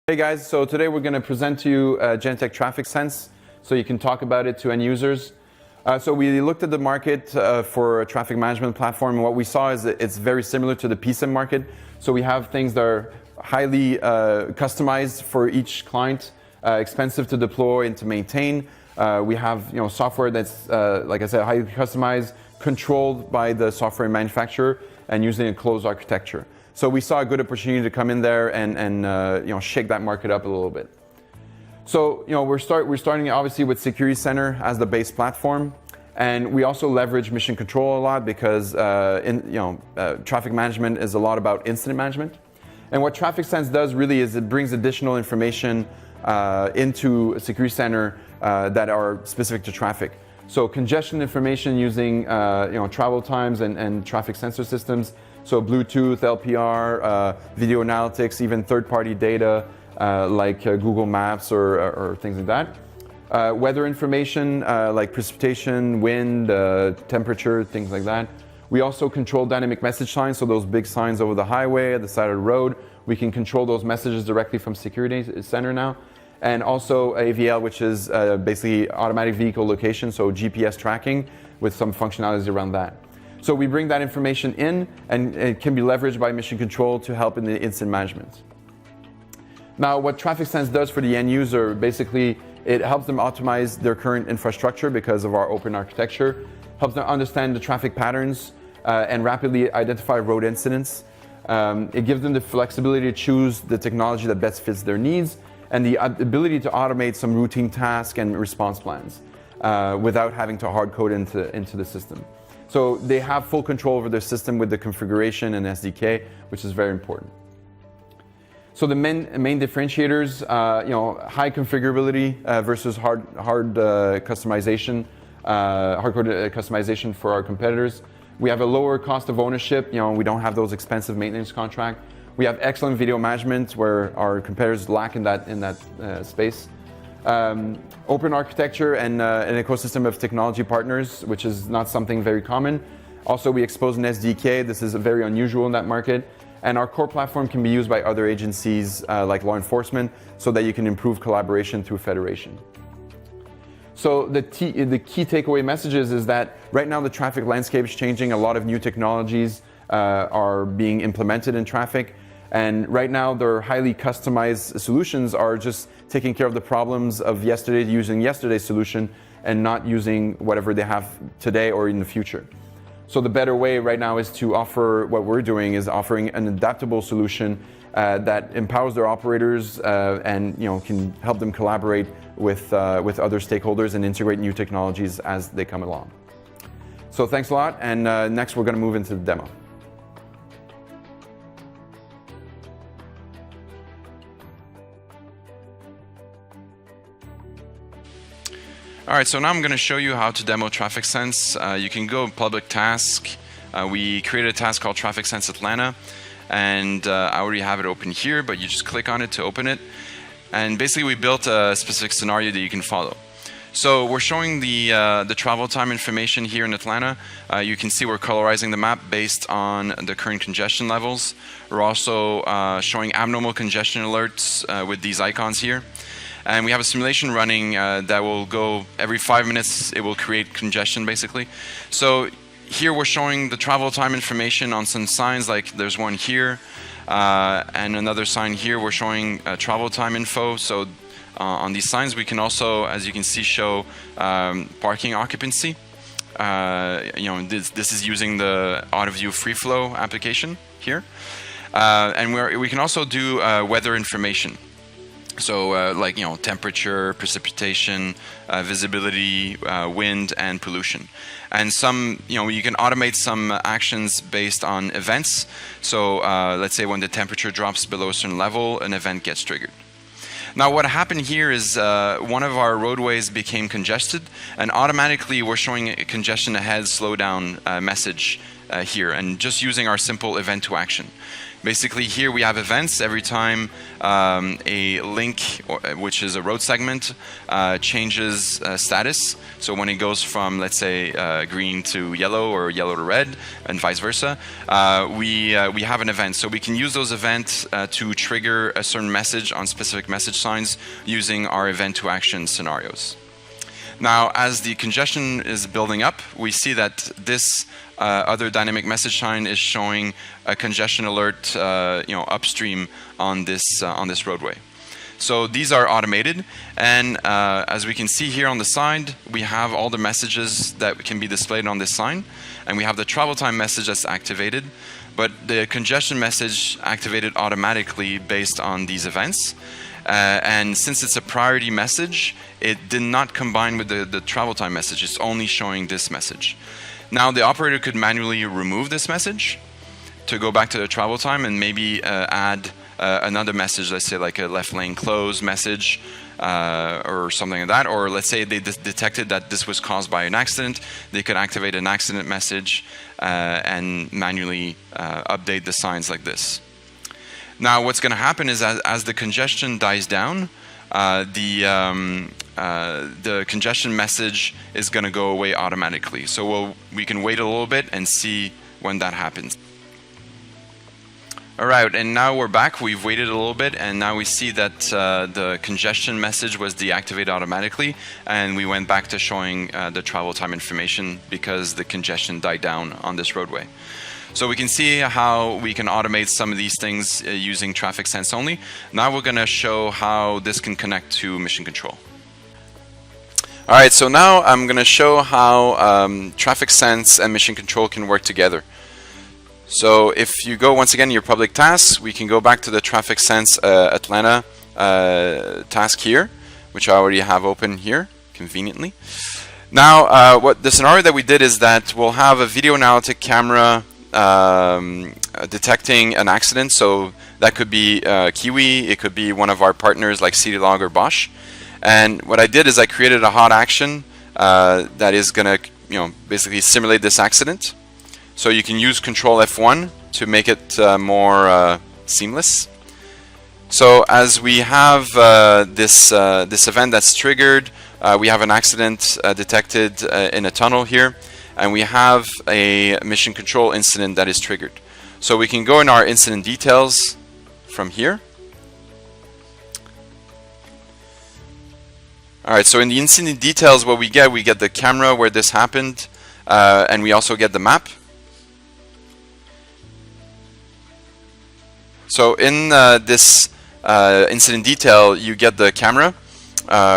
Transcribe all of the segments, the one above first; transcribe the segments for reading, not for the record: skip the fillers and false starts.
Hey guys, so today we're going to present to you Genetec Traffic Sense so you can talk about it to end users. So we looked at the market for a traffic management platform, and what we saw is that it's very similar to the PSIM market. So we have things that are highly customized for each client, expensive to deploy and to maintain. We have software that's, like I said, highly customized, controlled by the software manufacturer and using a closed architecture. So we saw a good opportunity to come in there and shake that market up a little bit. So we're starting obviously with Security Center as the base platform, and we also leverage mission control a lot because traffic management is a lot about incident management. And what Traffic Sense does really is it brings additional information into a Security Center that are specific to traffic. So congestion information using travel times and traffic sensor systems. So Bluetooth, LPR, video analytics, even third-party data like Google Maps or things like that. Weather information like precipitation, wind, temperature, things like that. We also control dynamic message signs, so those big signs over the highway, at the side of the road. We can control those messages directly from Security Center now. And also AVL, which is basically automatic vehicle location, so GPS tracking with some functionalities around that. So we bring that information in, and it can be leveraged by mission control to help in the incident management. Now, what Traffic Sense does for the end user, basically, it helps them optimize their current infrastructure because of our open architecture, helps them understand the traffic patterns and rapidly identify road incidents. It gives them the flexibility to choose the technology that best fits their needs and the ability to automate some routine tasks and response plans without having to hard code into the system. So they have full control over their system with the configuration and SDK, which is very important. So the main differentiators, high configurability versus hardcode customization for our competitors. We have a lower cost of ownership. We don't have those expensive maintenance contracts. We have excellent video management where our competitors lack in that space. Open architecture and an ecosystem of technology partners, which is not something very common. Also, we expose an SDK. This is very unusual in that market. And our core platform can be used by other agencies like law enforcement so that you can improve collaboration through federation. So the key takeaway messages is that right now the traffic landscape is changing. A lot of new technologies are being implemented in traffic. And right now, their highly customized solutions are just taking care of the problems of yesterday, using yesterday's solution and not using whatever they have today or in the future. So the better way right now is to offer what we're doing is offering an adaptable solution that empowers their operators and can help them collaborate with other stakeholders and integrate new technologies as they come along. So thanks a lot, and next we're going to move into the demo. All right, so now I'm going to show you how to demo Traffic Sense. You can go public task. We created a task called Traffic Sense Atlanta, and I already have it open here, but you just click on it to open it. And basically, we built a specific scenario that you can follow. So we're showing the travel time information here in Atlanta. You can see we're colorizing the map based on the current congestion levels. We're also showing abnormal congestion alerts with these icons here. And we have a simulation running that will go every 5 minutes. It will create congestion, basically. So here we're showing the travel time information on some signs, like there's one here, and another sign here. We're showing travel time info. So on these signs, we can also, as you can see, show parking occupancy. This is using the AutoView Free Flow application here. And we can also do weather information. So like temperature, precipitation, visibility, wind, and pollution. And some you can automate some actions based on events. So let's say when the temperature drops below a certain level, an event gets triggered. Now what happened here is one of our roadways became congested, and automatically we're showing a congestion ahead, slow down message here, and just using our simple event to action. Basically, here we have events every time a link, which is a road segment, changes status. So when it goes from, let's say, green to yellow or yellow to red, and vice versa, we have an event. So we can use those events to trigger a certain message on specific message signs using our event to action scenarios. Now, as the congestion is building up, we see that this other dynamic message sign is showing a congestion alert, upstream on this roadway. So these are automated, and as we can see here on the side, we have all the messages that can be displayed on this sign, and we have the travel time message that's activated, but the congestion message activated automatically based on these events. And since it's a priority message, it did not combine with the travel time message. It's only showing this message. Now the operator could manually remove this message to go back to the travel time and maybe add another message, let's say like a left lane closed message or something like that. Or let's say they detected that this was caused by an accident. They could activate an accident message and manually update the signs like this. Now what's going to happen is as the congestion dies down, the congestion message is going to go away automatically. So we can wait a little bit and see when that happens. All right, and now we're back. We've waited a little bit, and now we see that the congestion message was deactivated automatically, and we went back to showing the travel time information because the congestion died down on this roadway. So we can see how we can automate some of these things using Traffic Sense only. Now we're going to show how this can connect to Mission Control. All right, so now I'm going to show how Traffic Sense and Mission Control can work together. So if you go once again your public tasks, we can go back to the Traffic Sense Atlanta task here, which I already have open here conveniently. Now what the scenario that we did is that we'll have a video analytic camera detecting an accident. So that could be Kiwi, it could be one of our partners like CityLog or Bosch. And what I did is I created a hot action that is going to basically simulate this accident. So you can use Control F1 to make it more seamless. So as we have this event that's triggered, we have an accident detected in a tunnel here, and we have a Mission Control incident that is triggered. So we can go in our incident details from here. All right, so in the incident details, what we get the camera where this happened, and we also get the map. So in this incident detail, you get the camera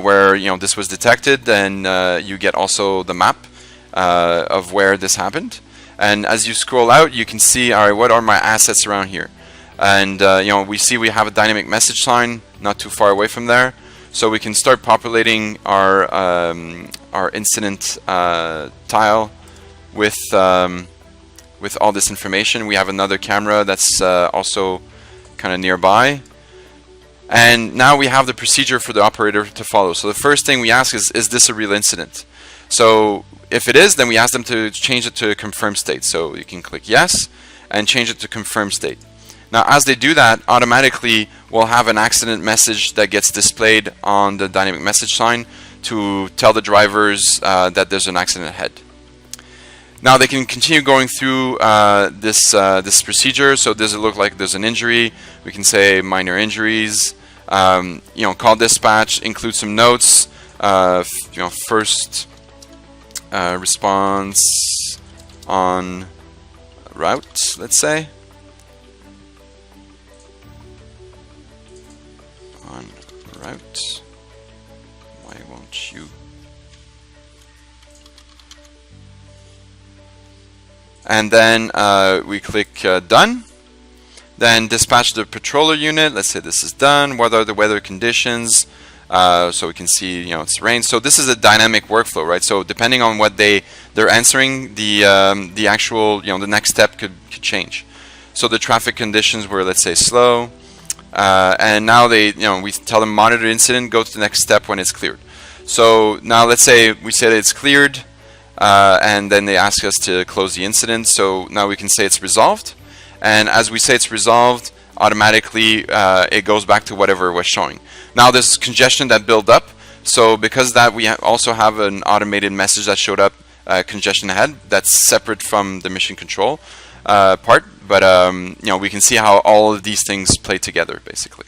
where this was detected, and you get also the map of where this happened. And as you scroll out, you can see, all right, what are my assets around here? And we see we have a dynamic message sign not too far away from there, so we can start populating our incident tile with all this information. We have another camera that's also kind of nearby, and now we have the procedure for the operator to follow. So the first thing we ask is this a real incident? So if it is, then we ask them to change it to a confirmed state. So you can click yes and change it to confirmed state. Now as they do that, automatically we'll have an accident message that gets displayed on the dynamic message sign to tell the drivers that there's an accident ahead. Now they can continue going through this procedure. So does it look like there's an injury? We can say minor injuries. Call dispatch, include some notes. First response on route, let's say. On route. Why won't you? And then we click done. Then dispatch the patroller unit. Let's say this is done. What are the weather conditions? So we can see, it's rain. So this is a dynamic workflow, right? So depending on what they're answering, the actual, the next step could change. So the traffic conditions were, let's say, slow, and now we tell them monitor incident, go to the next step when it's cleared. So now let's say we say that it's cleared. and then they ask us to close the incident. So now we can say it's resolved, and as we say it's resolved, automatically it goes back to whatever it was showing. Now there's congestion that built up, so because of that we also have an automated message that showed up, congestion ahead, that's separate from the mission control part, but you know, we can see how all of these things play together basically.